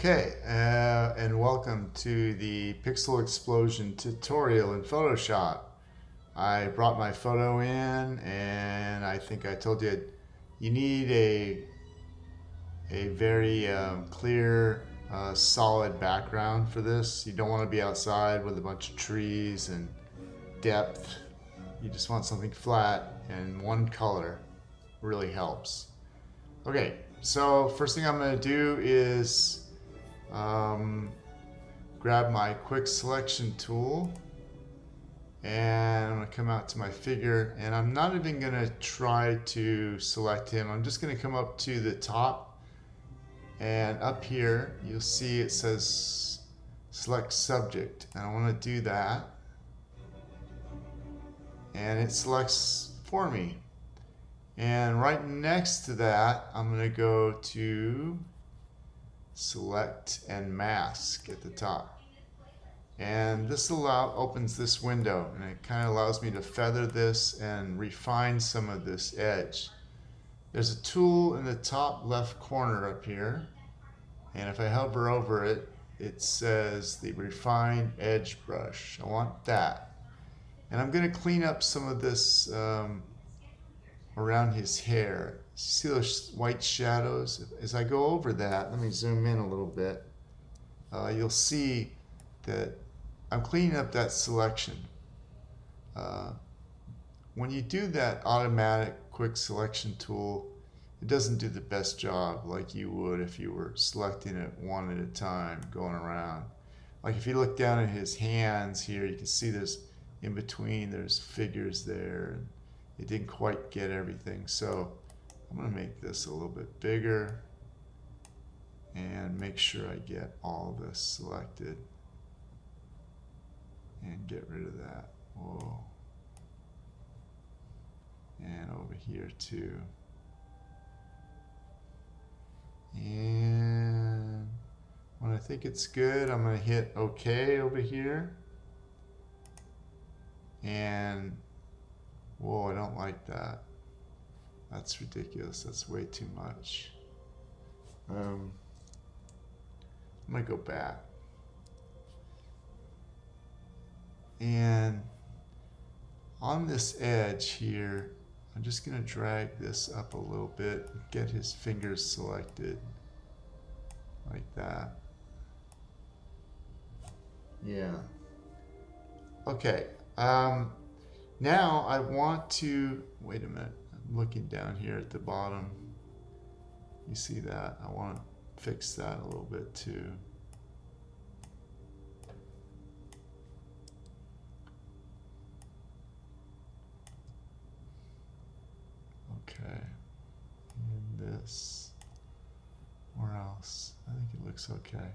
Okay, and welcome to the Pixel Explosion tutorial in Photoshop. I brought my photo in, and I think I told you you need a very clear, solid background for this. You don't want to be outside with a bunch of trees and depth. You just want something flat, and one color really helps. Okay, so first thing I'm going to do is um, grab my quick selection tool, and I'm going to come out to my figure, and I'm not even going to try to select him. I'm just going to come up to the top, and up here you'll see it says select subject, and I want to do that, and it selects for me. And right next to that I'm going to go to select and mask at the top. And this opens this window, and it kind of allows me to feather this and refine some of this edge. There's a tool in the top left corner up here, and if I hover over it, it says the refine edge brush. I want that. And I'm going to clean up some of this around his hair. See those white shadows? As I go over that, let me zoom in a little bit. You'll see that I'm cleaning up that selection. When you do that automatic quick selection tool, it doesn't do the best job like you would if you were selecting it one at a time, going around. Like if you look down at his hands here, you can see there's in between, there's figures there. And it didn't quite get everything. So I'm going to make this a little bit bigger and make sure I get all this selected and get rid of that. Whoa. And over here too. And when I think it's good, I'm going to hit OK over here. And whoa, I don't like that. That's ridiculous. That's way too much. I'm going to go back. And on this edge here, I'm just going to drag this up a little bit, get his fingers selected like that. Yeah. Okay. Now I want to, wait a minute, I'm looking down here at the bottom. You see that? I want to fix that a little bit too. Okay. And this. Where else? I think it looks okay.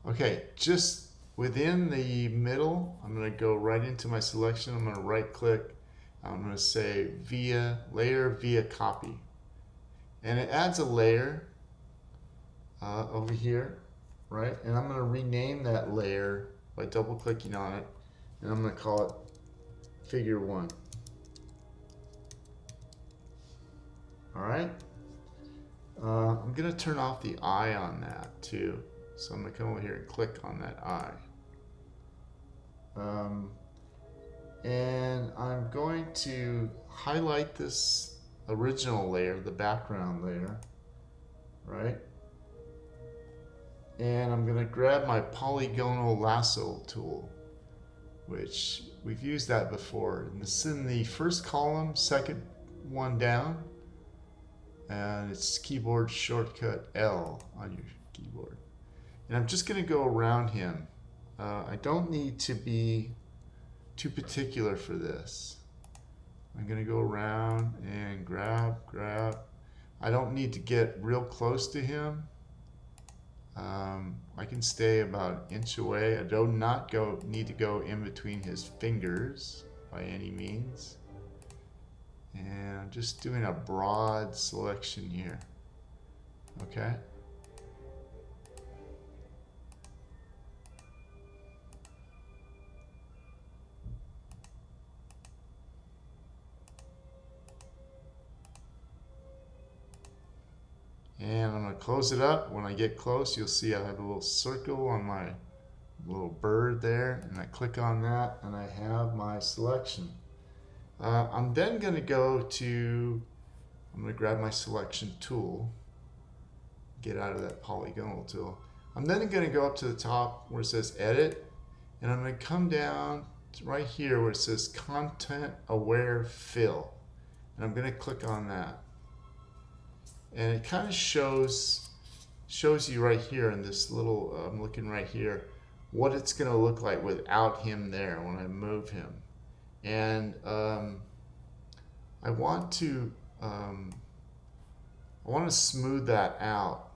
Okay, just within the middle, I'm going to go right into my selection. I'm going to right click. I'm going to say via layer via copy. And it adds a layer over here, right? And I'm going to rename that layer by double clicking on it. And I'm going to call it figure 1. All right. I'm going to turn off the eye on that too. So I'm going to come over here and click on that eye. And I'm going to highlight this original layer, the background layer, right? And I'm going to grab my polygonal lasso tool, which we've used that before. And it's in the first column, second one down. And it's keyboard shortcut L on your keyboard. And I'm just going to go around him. I don't need to be too particular for this. I'm going to go around and grab. I don't need to get real close to him. I can stay about an inch away. I do not need to go in between his fingers by any means. And I'm just doing a broad selection here. Okay. And I'm going to close it up. When I get close, you'll see I have a little circle on my little bird there, and I click on that and I have my selection. I'm then going to I'm going to grab my selection tool, get out of that polygonal tool. I'm then going to go up to the top where it says edit, and I'm going to come down to right here where it says content aware fill, and I'm going to click on that. And it kind of shows you right here in this little, I'm looking right here, what it's going to look like without him there when I move him. And I want to smooth that out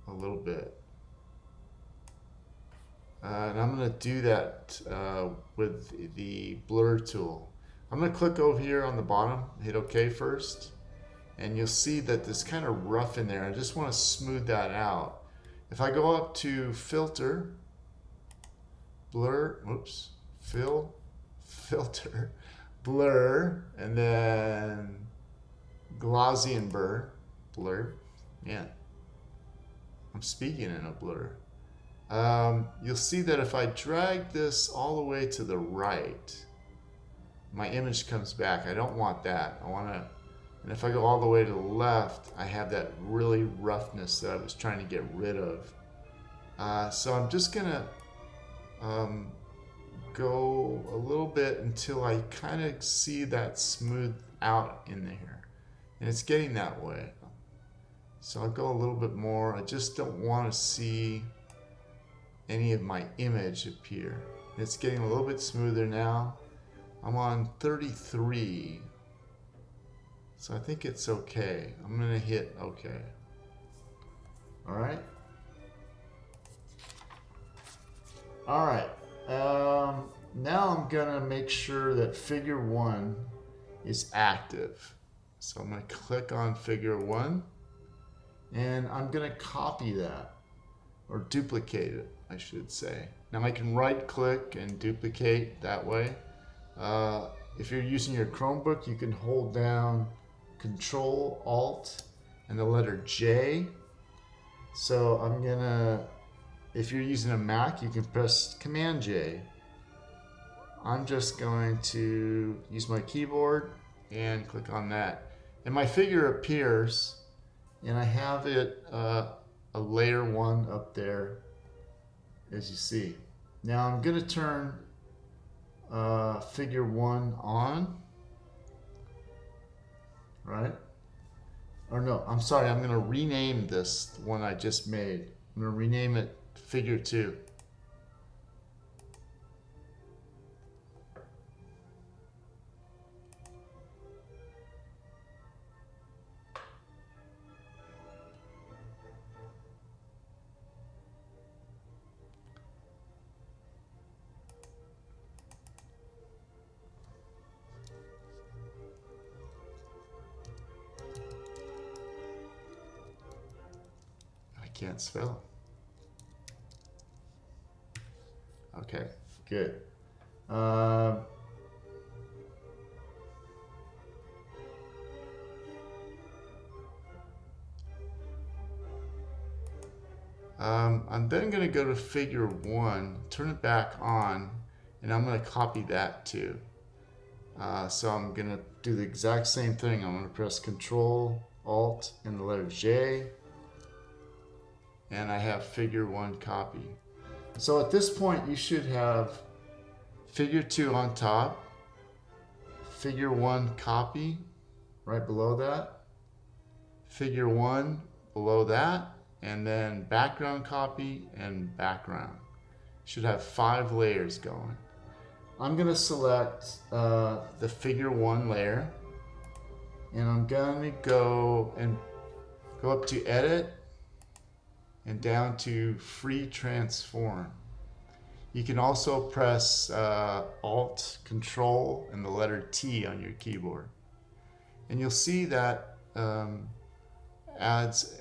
a little bit. And I'm going to do that with the blur tool. I'm going to click over here on the bottom, hit OK first. And you'll see that this kind of rough in there. I just want to smooth that out. If I go up to filter, blur, filter, blur, and then Gaussian blur, man, I'm speaking in a blur. You'll see that if I drag this all the way to the right, my image comes back. I don't want that. And if I go all the way to the left, I have that really roughness that I was trying to get rid of. So I'm just gonna go a little bit until I kind of see that smooth out in there. And it's getting that way. So I'll go a little bit more. I just don't want to see any of my image appear. It's getting a little bit smoother now. I'm on 33. So I think it's okay. I'm gonna hit OK. All right. All right. Now I'm gonna make sure that figure 1 is active. So I'm gonna click on figure 1, and I'm gonna copy that, or duplicate it, I should say. Now I can right click and duplicate that way. If you're using your Chromebook, you can hold down Control Alt and the letter J. So I'm gonna, if you're using a Mac, you can press Command J. I'm just going to use my keyboard and click on that. And my figure appears, and I have it a layer 1 up there, as you see. Now I'm gonna turn figure 1 on. Right? Or no, I'm sorry, I'm going to rename this one I just made. I'm going to rename it figure 2. Can't spell. Okay, good. I'm then going to go to figure 1, turn it back on, and I'm going to copy that too. So I'm going to do the exact same thing. I'm going to press Control, Alt, and the letter J. And I have figure 1 copy. So at this point, you should have figure 2 on top, figure 1 copy right below that, figure 1 below that, and then background copy and background. Should have 5 layers going. I'm gonna select the figure 1 layer, and I'm gonna go up to edit, and down to free transform. You can also press Alt, Control, and the letter T on your keyboard. And you'll see that adds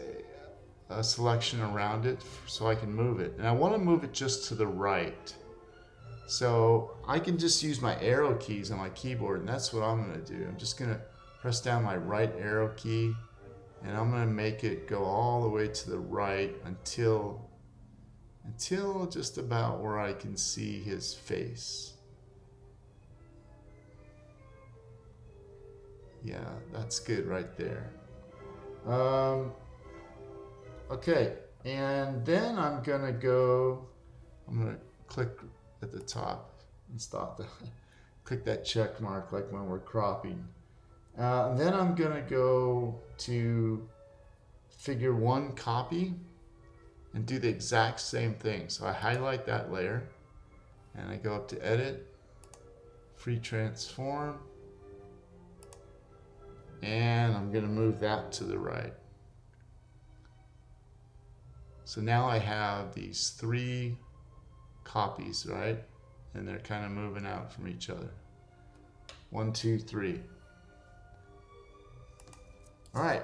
a selection around it so I can move it. And I want to move it just to the right. So I can just use my arrow keys on my keyboard, and that's what I'm going to do. I'm just going to press down my right arrow key And I'm going to make it go all the way to the right until just about where I can see his face. Yeah, that's good right there. Okay, and then I'm gonna click at the top and stop that. Click that check mark like when we're cropping. And then I'm gonna go to figure 1 copy and do the exact same thing. So I highlight that layer and I go up to edit, free transform, and I'm gonna move that to the right. So now I have these 3 copies, right? And they're kind of moving out from each other. 1, 2, 3. All right.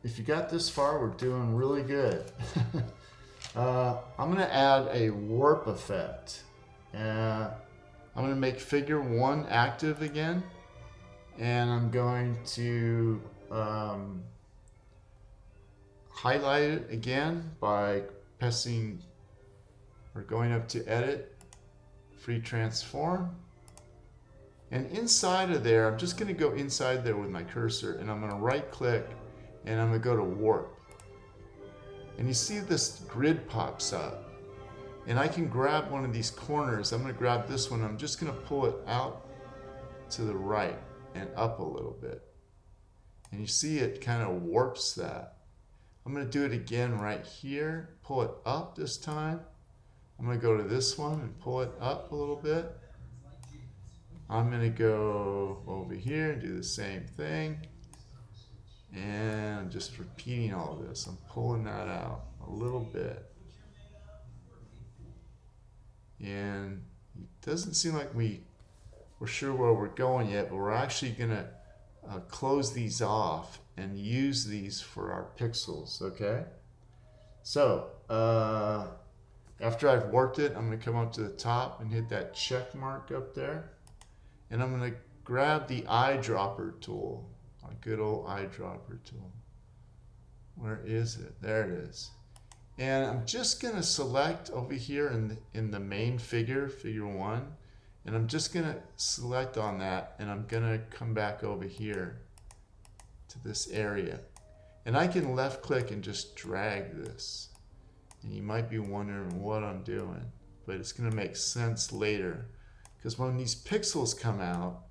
If you got this far, we're doing really good. I'm going to add a warp effect. I'm going to make figure 1 active again. And I'm going to highlight it again by pressing or going up to edit, free transform. And inside of there, I'm just going to go inside there with my cursor and I'm going to right click and I'm going to go to warp. And you see this grid pops up. And I can grab one of these corners. I'm going to grab this one. I'm just going to pull it out to the right and up a little bit. And you see it kind of warps that. I'm going to do it again right here. Pull it up this time. I'm going to go to this one and pull it up a little bit. I'm going to go over here and do the same thing. And I'm just repeating all of this. I'm pulling that out a little bit. And it doesn't seem like we're sure where we're going yet, but we're actually going to close these off and use these for our pixels, okay? So, after I've worked it, I'm going to come up to the top and hit that check mark up there. And I'm going to grab the eyedropper tool, our good old eyedropper tool. Where is it? There it is. And I'm just going to select over here in the main figure, figure 1. And I'm just going to select on that, and I'm going to come back over here to this area. And I can left click and just drag this. And you might be wondering what I'm doing, but it's going to make sense later. Because when these pixels come out,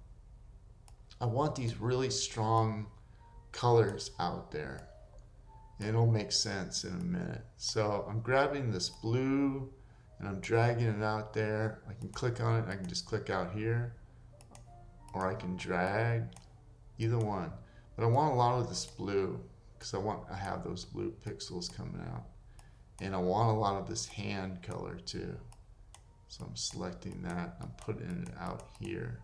I want these really strong colors out there. And it'll make sense in a minute. So I'm grabbing this blue and I'm dragging it out there. I can click on it. I can just click out here. Or I can drag. Either one. But I want a lot of this blue because I have those blue pixels coming out. And I want a lot of this hand color too. So I'm selecting that. I'm putting it out here.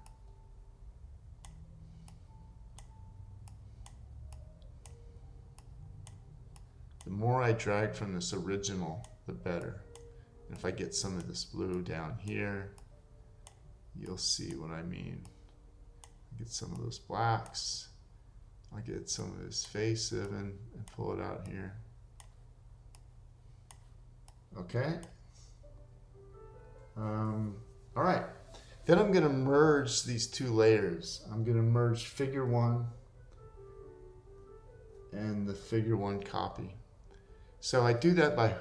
The more I drag from this original, the better. And if I get some of this blue down here, you'll see what I mean. I get some of those blacks. I get some of his face even and pull it out here. Okay. All right. Then I'm going to merge these 2 layers. I'm going to merge figure 1 and the figure 1 copy. So I do that by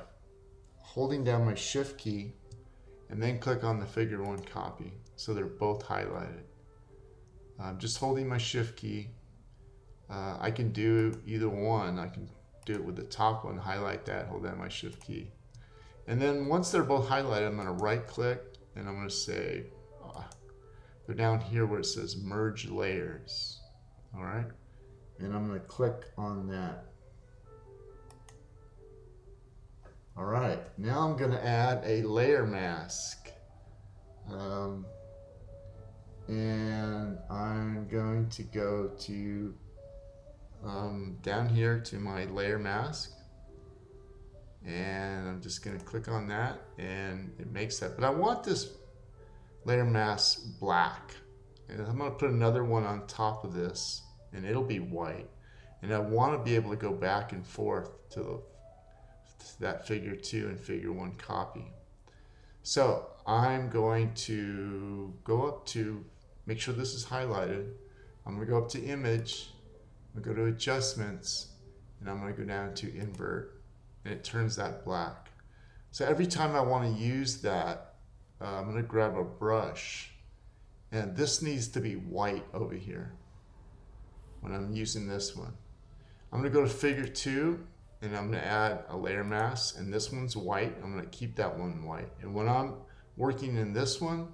holding down my shift key and then click on the figure 1 copy. So they're both highlighted. I'm just holding my shift key. I can do either one. I can do it with the top one, highlight that, hold down my shift key. And then once they're both highlighted, I'm going to right click and I'm going to say, go down here where it says merge layers. All right. And I'm going to click on that. All right. Now I'm going to add a layer mask. And I'm going to go to down here to my layer mask. And I'm just going to click on that and it makes that. But I want this layer mask black. And I'm going to put another one on top of this and it'll be white. And I want to be able to go back and forth to that figure 2 and figure 1 copy. So I'm going to go up to, make sure this is highlighted. I'm going to go up to image, I'm going to go to adjustments, and I'm going to go down to invert, and it turns that black. So every time I want to use that, I'm going to grab a brush, and this needs to be white over here when I'm using this one. I'm going to go to figure 2, and I'm going to add a layer mask, and this one's white. I'm going to keep that one white. And when I'm working in this one,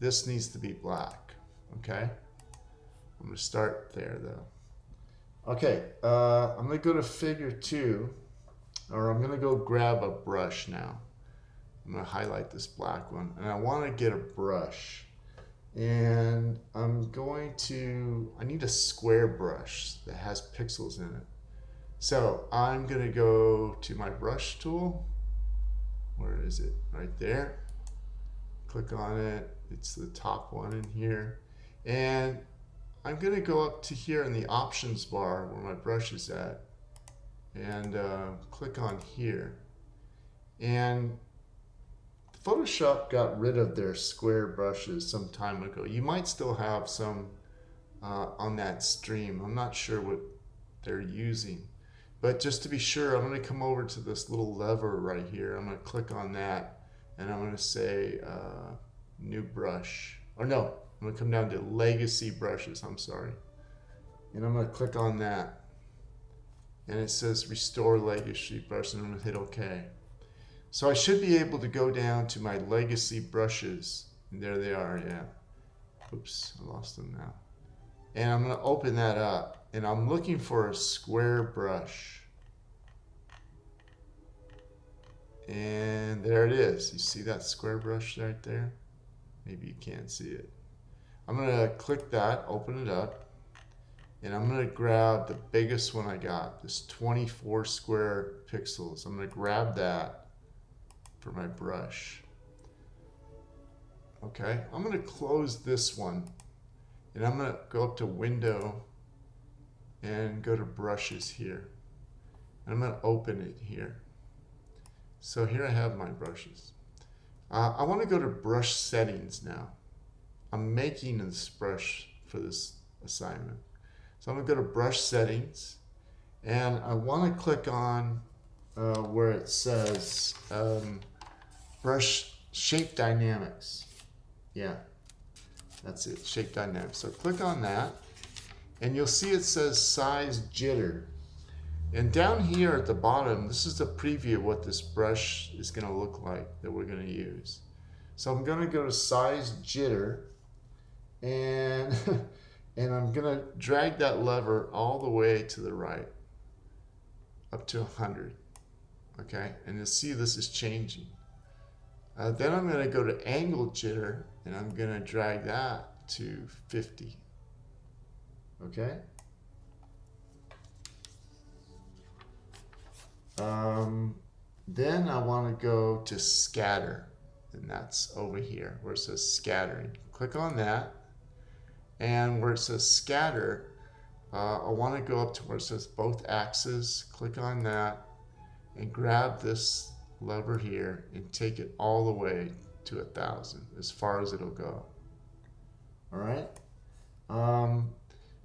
this needs to be black. Okay? I'm going to start there though. Okay, I'm going to go to figure 2, or I'm going to go grab a brush now. I'm going to highlight this black one, and I want to get a brush. And I'm going to, I need a square brush that has pixels in it. So I'm going to go to my brush tool. Where is it? Right there. Click on it. It's the top one in here. And I'm going to go up to here in the options bar where my brush is at, and click on here. And Photoshop got rid of their square brushes some time ago. You might still have some on that stream. I'm not sure what they're using. But just to be sure, I'm going to come over to this little lever right here. I'm going to click on that, and I'm going to say new brush. Or no, I'm going to come down to legacy brushes. I'm sorry. And I'm going to click on that. And it says restore legacy brush, and I'm going to hit OK. So I should be able to go down to my legacy brushes. And there they are, yeah. Oops, I lost them now. And I'm going to open that up. And I'm looking for a square brush. And there it is. You see that square brush right there? Maybe you can't see it. I'm going to click that, open it up. And I'm going to grab the biggest one I got, this 24 square pixels. I'm going to grab that for my brush. Okay, I'm going to close this one. And I'm going to go up to Window and go to brushes here. And I'm going to open it here. So here I have my brushes. I want to go to brush settings now. I'm making this brush for this assignment. So I'm going to go to brush settings, and I want to click on where it says brush shape dynamics. Yeah, that's it, shape dynamics. So click on that. And you'll see it says size jitter. And down here at the bottom, this is a preview of what this brush is going to look like that we're going to use. So I'm going to go to size jitter, and, and I'm going to drag that lever all the way to the right, up to 100. Okay, and you'll see this is changing. Then I'm going to go to angle jitter, and I'm going to drag that to 50. Okay. Then I want to go to scatter, and that's over here where it says scattering. Click on that, and where it says scatter, I want to go up to where it says both axes. Click on that and grab this lever here and take it all the way to 1,000, as far as it'll go. All right.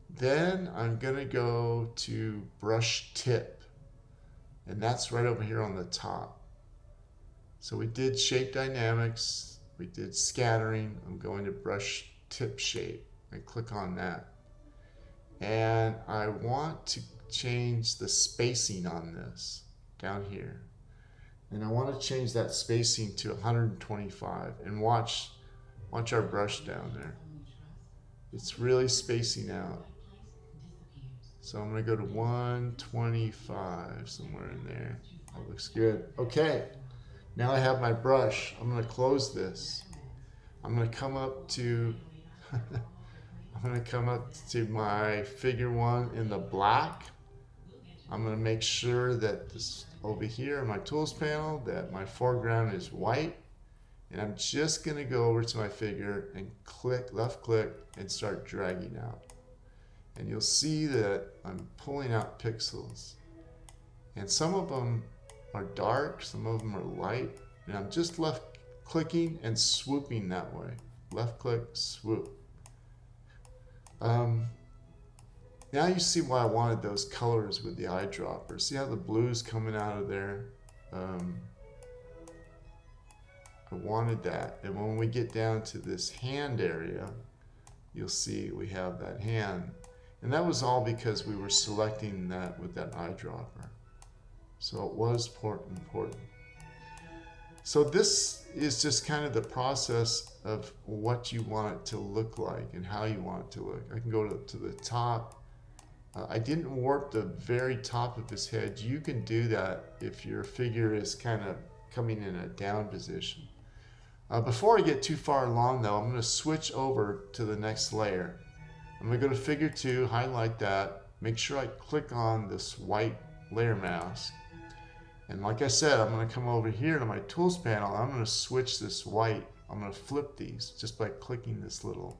Then I'm going to go to brush tip, and that's right over here on the top. So we did shape dynamics, we did scattering. I'm going to brush tip shape and click on that. And I want to change the spacing on this down here. And I want to change that spacing to 125, and watch our brush down there. It's really spacing out. So I'm going to go to 125, somewhere in there. That looks good. Okay, now I have my brush. I'm going to close this. I'm going to come up to my figure 1 in the black. I'm going to make sure that this over here in my tools panel, that my foreground is white. And I'm just going to go over to my figure and click, left click, and start dragging out. And you'll see that I'm pulling out pixels. And some of them are dark, some of them are light. And I'm just left clicking and swooping that way. Left click, swoop. Now you see why I wanted those colors with the eyedropper. See how the blue's coming out of there? I wanted that. And when we get down to this hand area, you'll see we have that hand. And that was all because we were selecting that with that eyedropper. So it was important. So this is just kind of the process of what you want it to look like and how you want it to look. I can go to the top. I didn't warp the very top of his head. You can do that if your figure is kind of coming in a down position. Before I get too far along though, I'm going to switch over to the next layer. I'm going to go to figure 2, highlight that, make sure I click on this white layer mask. And like I said, I'm going to come over here to my tools panel. I'm going to switch this white. I'm going to flip these just by clicking this little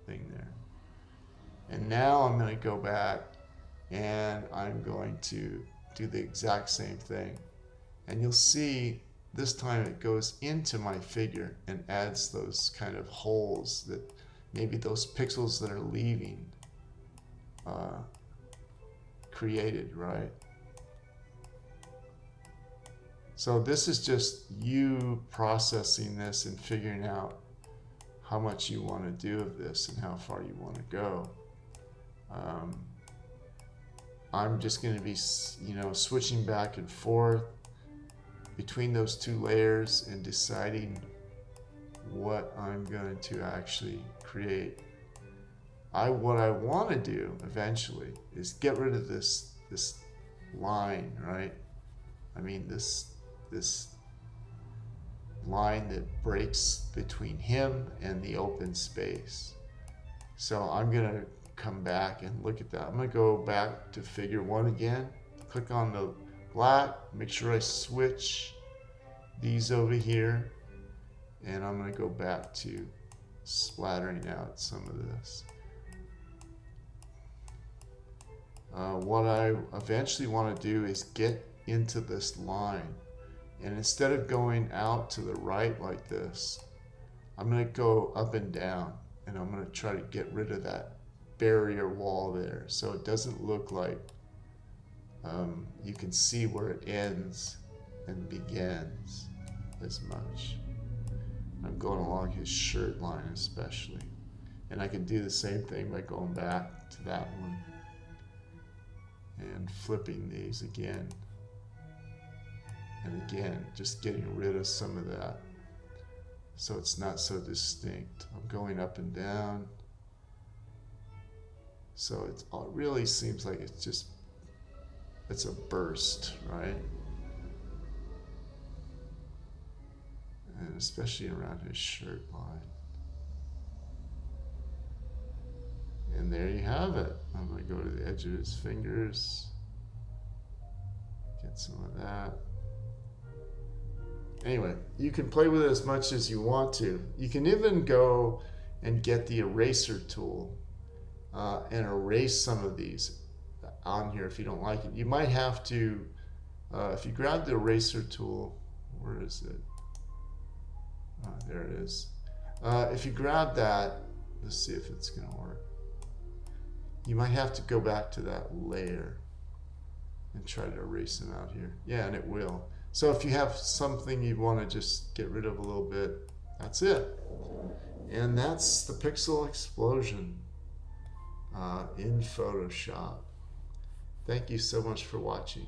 thing there. And now I'm going to go back and I'm going to do the exact same thing. And you'll see this time it goes into my figure and adds those kind of holes that maybe those pixels that are leaving created, right? So this is just you processing this and figuring out how much you want to do of this and how far you want to go. I'm just going to be, switching back and forth between those two layers and deciding what I'm going to actually create. What I want to do eventually is get rid of this line, right? I mean this line that breaks between him and the open space. So I'm going to come back and look at that. I'm going to go back to figure 1 again, click on the black, make sure I switch these over here, and I'm going to go back to splattering out some of this. What I eventually want to do is get into this line, and instead of going out to the right like this, I'm going to go up and down, and I'm going to try to get rid of that barrier wall there so it doesn't look like you can see where it ends and begins as much. I'm going along his shirt line especially, and I can do the same thing by going back to that one and flipping these again and again, just getting rid of some of that so it's not so distinct. I'm going up and down. So it really seems like it's a burst, right? And especially around his shirt line. And there you have it. I'm going to go to the edge of his fingers, get some of that. Anyway, you can play with it as much as you want to. You can even go and get the eraser tool and erase some of these on here if you don't like it. You might have to, if you grab the eraser tool, where is it? There it is. If you grab that, let's see if it's going to work. You might have to go back to that layer and try to erase them out here. Yeah, and it will. So if you have something you want to just get rid of a little bit, that's it. And that's the Pixel Explosion in Photoshop. Thank you so much for watching.